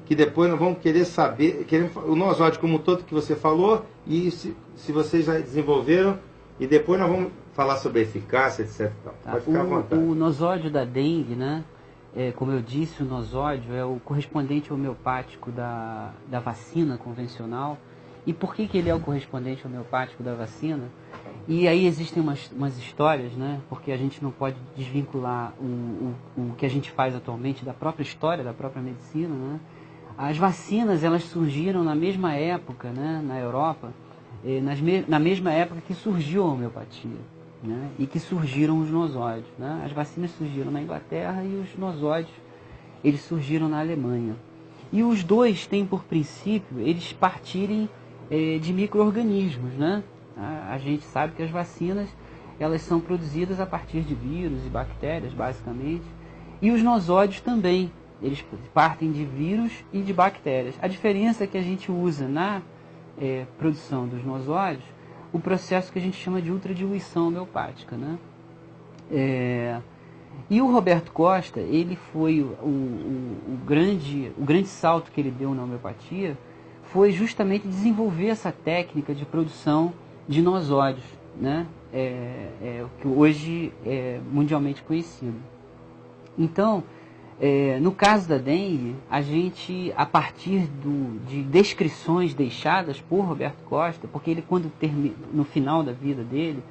que depois nós vamos querer saber, o nosóide como um todo que você falou, e se vocês já desenvolveram, e depois nós vamos falar sobre a eficácia, etc. Tá. Pode ficar à vontade. O nosóide da dengue, né? Como eu disse, o nosóide é o correspondente homeopático da vacina convencional. E por que ele é o correspondente homeopático da vacina? E aí existem umas histórias, né? Porque a gente não pode desvincular o que a gente faz atualmente da própria história, da própria medicina, né? As vacinas, elas surgiram na mesma época, né? Na Europa, na mesma época que surgiu a homeopatia, né? E que surgiram os nosóides, né? As vacinas surgiram na Inglaterra e os nosóides, eles surgiram na Alemanha. E os dois têm por princípio eles partirem de micro-organismos, né? A gente sabe que as vacinas, elas são produzidas a partir de vírus e bactérias, basicamente. E os nosóides também, eles partem de vírus e de bactérias. A diferença é que a gente usa na produção dos nosóides o processo que a gente chama de ultradiluição homeopática, né? E o Roberto Costa, ele foi o grande salto que ele deu na homeopatia, foi justamente desenvolver essa técnica de produção de nosóides, né? O que hoje é mundialmente conhecido. Então, no caso da dengue, a gente, a partir de descrições deixadas por Roberto Costa, porque ele, no final da vida dele,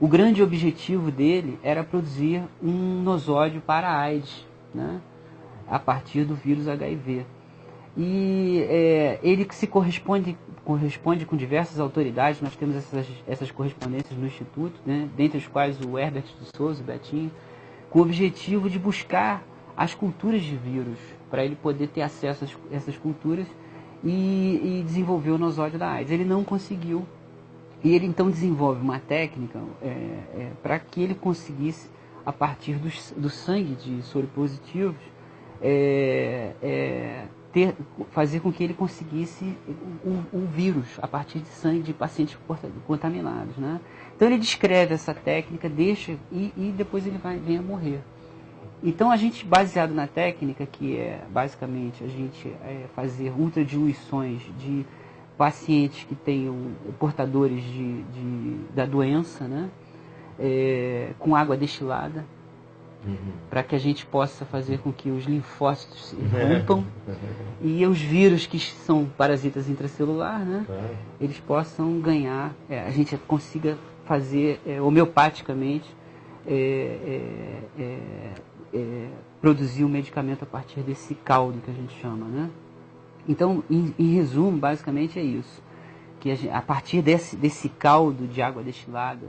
o grande objetivo dele era produzir um nosóide para a AIDS, né? A partir do vírus HIV. E ele se corresponde com diversas autoridades. Nós temos essas correspondências no Instituto, né? Dentre as quais o Herbert de Souza, o Betinho, com o objetivo de buscar as culturas de vírus, para ele poder ter acesso a essas culturas e desenvolver o nosóide da AIDS. Ele não conseguiu, e ele então desenvolve uma técnica para que ele conseguisse, a partir do sangue de soropositivos, fazer com que ele conseguisse o vírus a partir de sangue de pacientes contaminados, né? Então ele descreve essa técnica, deixa e depois ele vem a morrer. Então a gente, baseado na técnica, que é basicamente a gente fazer ultradiluições de pacientes que tenham portadores da doença, né? Com água destilada, para que a gente possa fazer com que os linfócitos se rompam e os vírus que são parasitas intracelulares, né? Eles possam ganhar, a gente consiga fazer homeopaticamente produzir um medicamento a partir desse caldo que a gente chama, né? Então, em resumo, basicamente é isso. Que a partir desse caldo de água destilada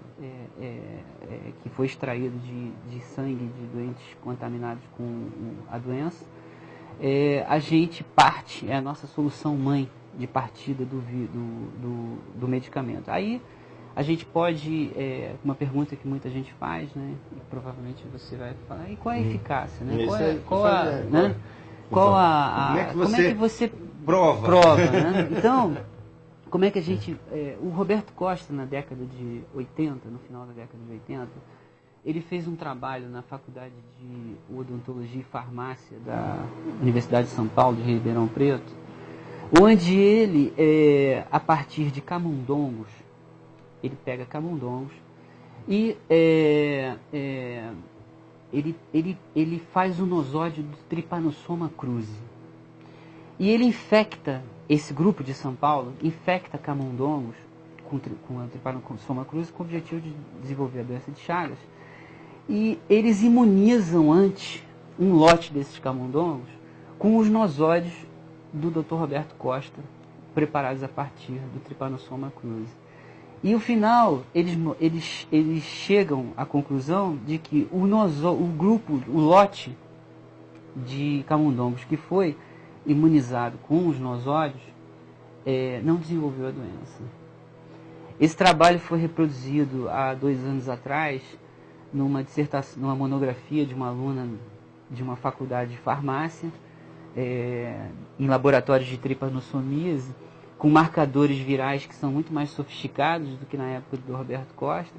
que foi extraído de sangue de doentes contaminados com a doença, a gente parte, é a nossa solução mãe de partida do medicamento. Aí a gente pode, uma pergunta que muita gente faz, né, e provavelmente você vai falar, e qual é a eficácia? Né? Como é que você prova, né? Então, como é que a gente... o Roberto Costa, na década de 80, no final da década de 80, ele fez um trabalho na Faculdade de Odontologia e Farmácia da Universidade de São Paulo, de Ribeirão Preto, onde ele, a partir de camundongos, ele pega camundongos e ele faz o nosóide do Trypanosoma cruzi. E ele infecta, esse grupo de São Paulo, infecta camundongos com a Trypanosoma cruzi com o objetivo de desenvolver a doença de Chagas. E eles imunizam antes um lote desses camundongos com os nosóides do Dr. Roberto Costa, preparados a partir do Trypanosoma cruzi. E no final, eles chegam à conclusão de que o lote de camundongos que foi imunizado com os nosóides não desenvolveu a doença. Esse trabalho foi reproduzido há 2 anos atrás numa dissertação, numa monografia de uma aluna de uma faculdade de farmácia, em laboratórios de trypanossomiase, com marcadores virais que são muito mais sofisticados do que na época do Roberto Costa,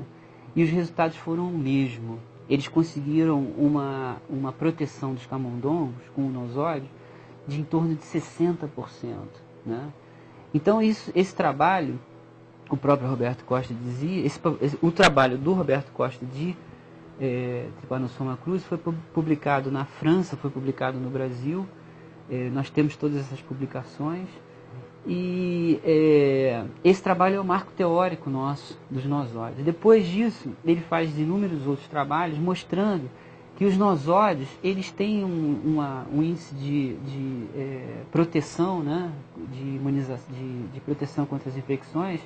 e os resultados foram o mesmo. Eles conseguiram uma proteção dos camundongos com o nosóide de em torno de 60%. Né? Então, esse trabalho, o próprio Roberto Costa dizia, o trabalho do Roberto Costa de Trypanosoma cruzi foi publicado na França, foi publicado no Brasil, nós temos todas essas publicações, e esse trabalho é o marco teórico nosso, dos nosóides. Depois disso, ele faz inúmeros outros trabalhos mostrando que os nosóides, eles têm um índice de proteção, né, de proteção contra as infecções,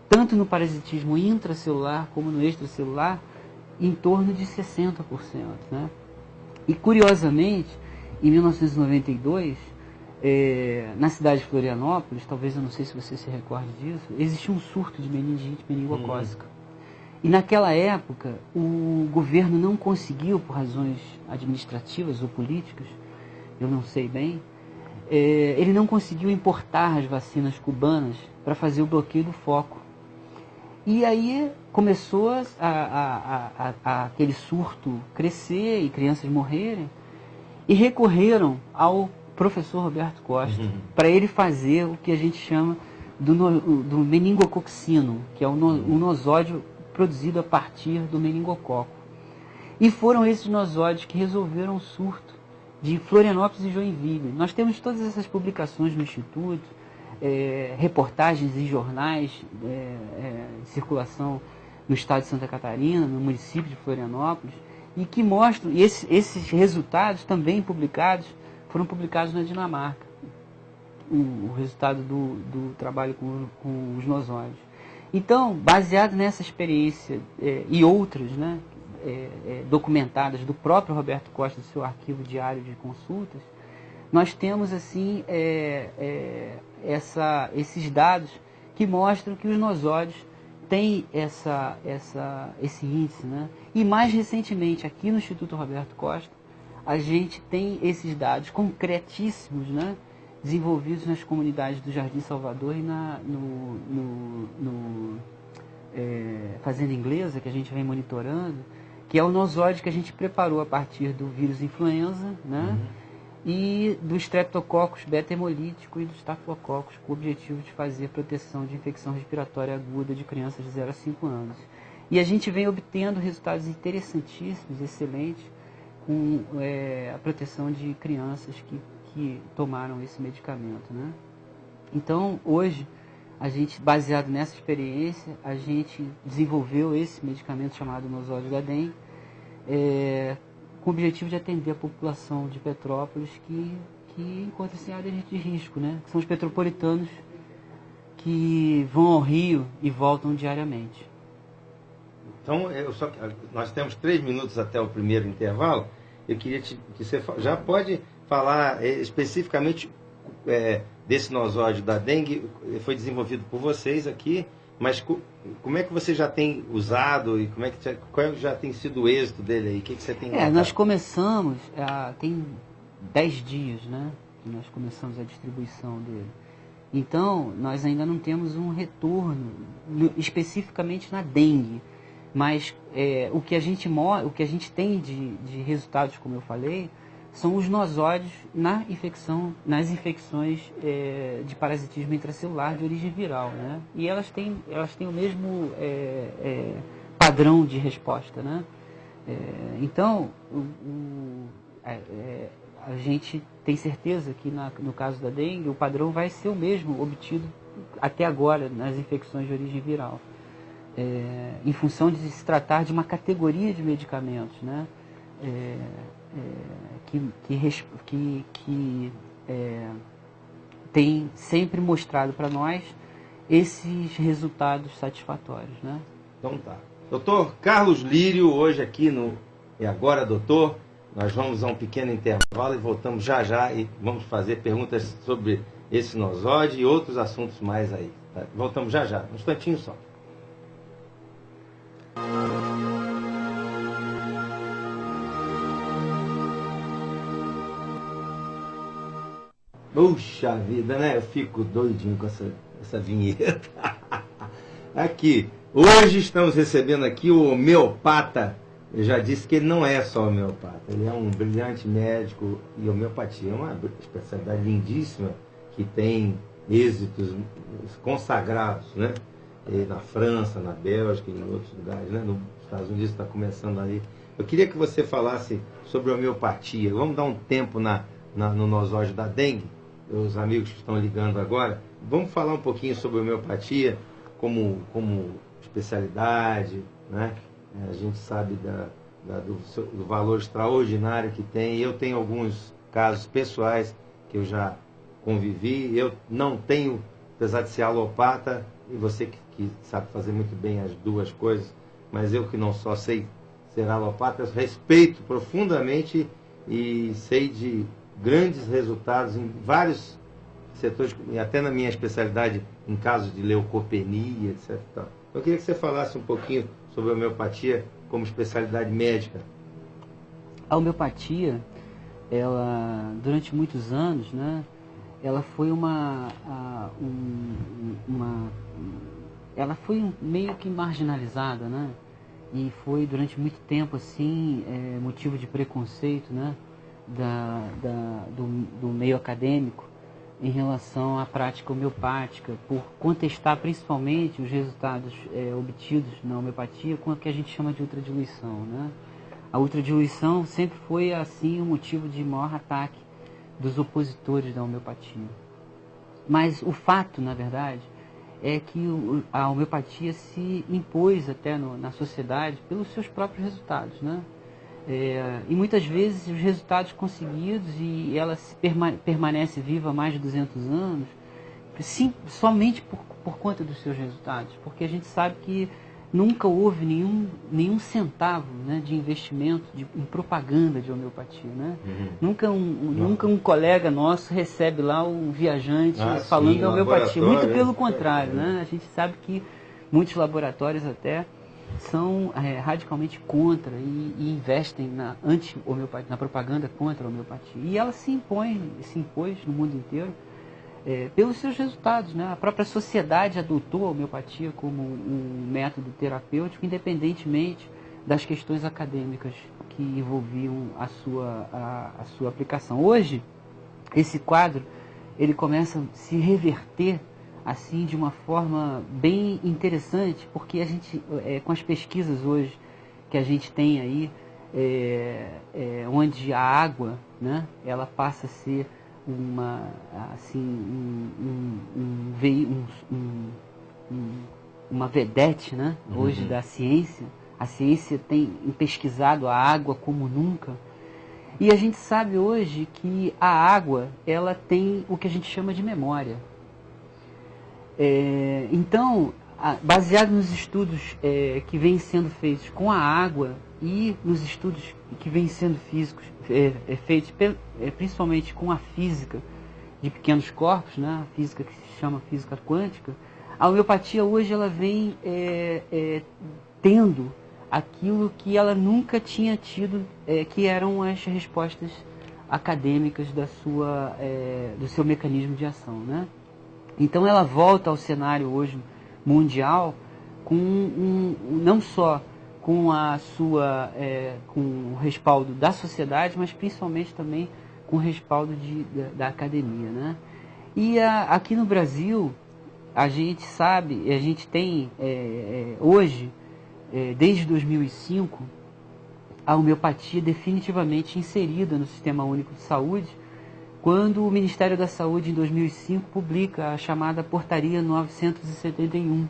tanto no parasitismo intracelular como no extracelular, em torno de 60%. Né? E, curiosamente, em 1992, na cidade de Florianópolis, talvez eu não sei se você se recorde disso, existia um surto de meningite meningocócica. E naquela época, o governo não conseguiu, por razões administrativas ou políticas, eu não sei bem, ele não conseguiu importar as vacinas cubanas para fazer o bloqueio do foco. E aí começou aquele surto crescer e crianças morrerem, e recorreram ao professor Roberto Costa para ele fazer o que a gente chama do meningococcino, que é o nosóide produzido a partir do meningococo. E foram esses nosóides que resolveram o surto de Florianópolis e Joinville. Nós temos todas essas publicações no Instituto, reportagens em jornais, de circulação no estado de Santa Catarina, no município de Florianópolis, e que mostram, e esses resultados também publicados, foram publicados na Dinamarca, o resultado do trabalho com os nosóides. Então, baseado nessa experiência e outras, né, documentadas do próprio Roberto Costa, do seu arquivo diário de consultas, nós temos assim esses dados que mostram que os nosóides têm esse índice. Né? E mais recentemente, aqui no Instituto Roberto Costa, a gente tem esses dados concretíssimos, né, desenvolvidos nas comunidades do Jardim Salvador e no Fazenda Inglesa, que a gente vem monitorando, que é o nosóide que a gente preparou a partir do vírus influenza, né, e do Streptococcus beta-hemolítico e do Staphylococcus, com o objetivo de fazer proteção de infecção respiratória aguda de crianças de 0 a 5 anos. E a gente vem obtendo resultados interessantíssimos, excelentes, com a proteção de crianças que tomaram esse medicamento. Né? Então, hoje, a gente, baseado nessa experiência, a gente desenvolveu esse medicamento chamado nosóide da dengue, com o objetivo de atender a população de Petrópolis que encontra-se em área de risco, né? Que são os petropolitanos que vão ao Rio e voltam diariamente. Então, nós temos 3 minutos até o primeiro intervalo. Eu queria que você já pode falar especificamente desse nosóide da dengue. Foi desenvolvido por vocês aqui, mas como é que você já tem usado e qual já tem sido o êxito dele aí? O que você tem notado? Nós começamos, tem 10 dias, né, que nós começamos a distribuição dele. Então, nós ainda não temos um retorno especificamente na dengue. Mas o que a gente tem de resultados, como eu falei, são os nosóides nas infecções de parasitismo intracelular de origem viral. Né? E elas têm o mesmo padrão de resposta. Né? Então, a gente tem certeza que no caso da dengue, o padrão vai ser o mesmo obtido até agora nas infecções de origem viral. Em função de se tratar de uma categoria de medicamentos, né, que tem sempre mostrado para nós esses resultados satisfatórios. Né? Então tá. Doutor Carlos Lírio, hoje aqui no E Agora, Doutor, nós vamos a um pequeno intervalo e voltamos já e vamos fazer perguntas sobre esse nosóide e outros assuntos mais aí. Tá? Voltamos já, um instantinho só. Puxa vida, né? Eu fico doidinho com essa vinheta. Aqui, hoje estamos recebendo aqui o homeopata, ele já disse que ele não é só homeopata, ele é um brilhante médico, e homeopatia é uma especialidade lindíssima que tem êxitos consagrados, né? E na França, na Bélgica, em outros lugares, né? Nos Estados Unidos está começando ali. Eu queria que você falasse sobre homeopatia. Vamos dar um tempo no nosóide da dengue, os amigos que estão ligando agora. Vamos falar um pouquinho sobre homeopatia como especialidade, né? A gente sabe do valor extraordinário que tem. Eu tenho alguns casos pessoais que eu já convivi. Eu não tenho, apesar de ser alopata, e você que sabe fazer muito bem as duas coisas, mas eu que não só sei ser alopata, eu respeito profundamente e sei de grandes resultados em vários setores, e até na minha especialidade, em casos de leucopenia, etc. Eu queria que você falasse um pouquinho sobre a homeopatia como especialidade médica. A homeopatia, ela, durante muitos anos, né, ela foi ela foi meio que marginalizada, né? E foi durante muito tempo assim motivo de preconceito, né, do meio acadêmico em relação à prática homeopática, por contestar principalmente os resultados obtidos na homeopatia com o que a gente chama de ultradiluição, né? A ultradiluição sempre foi assim um motivo de maior ataque dos opositores da homeopatia. Mas o fato, na verdade, é que a homeopatia se impôs até na sociedade pelos seus próprios resultados, né? E muitas vezes os resultados conseguidos, e ela permanece viva há mais de 200 anos, somente por conta dos seus resultados, porque a gente sabe que nunca houve nenhum centavo, né, de investimento em propaganda de homeopatia, né? Nunca um colega nosso recebe lá um viajante falando de homeopatia, muito pelo contrário, né? A gente sabe que muitos laboratórios até são radicalmente contra e investem na anti-homeopatia, na propaganda contra a homeopatia. E ela se impôs no mundo inteiro pelos seus resultados, né? A própria sociedade adotou a homeopatia como um método terapêutico, independentemente das questões acadêmicas que envolviam a sua aplicação. Hoje, esse quadro ele começa a se reverter assim de uma forma bem interessante, porque a gente, com as pesquisas hoje que a gente tem aí, onde a água, né, ela passa a ser uma vedete, né, hoje da ciência. A ciência tem pesquisado a água como nunca. E a gente sabe hoje que a água, ela tem o que a gente chama de memória. Então, baseado nos estudos que vêm sendo feitos com a água e nos estudos que vêm sendo feitos principalmente com a física de pequenos corpos, né, a física que se chama física quântica, a homeopatia hoje ela vem tendo aquilo que ela nunca tinha tido, que eram as respostas acadêmicas do seu mecanismo de ação, né? Então ela volta ao cenário hoje mundial não só com com o respaldo da sociedade, mas principalmente também com o respaldo da academia, né? E aqui no Brasil a gente sabe, a gente tem hoje, desde 2005, a homeopatia definitivamente inserida no Sistema Único de Saúde, quando o Ministério da Saúde, em 2005, publica a chamada Portaria 971,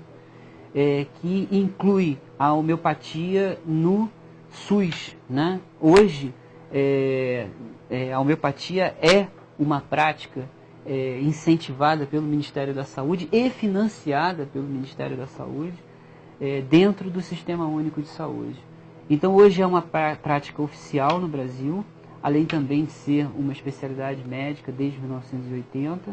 que inclui a homeopatia no SUS, né? Hoje, a homeopatia é uma prática incentivada pelo Ministério da Saúde e financiada pelo Ministério da Saúde dentro do Sistema Único de Saúde. Então, hoje é uma prática oficial no Brasil, além também de ser uma especialidade médica desde 1980.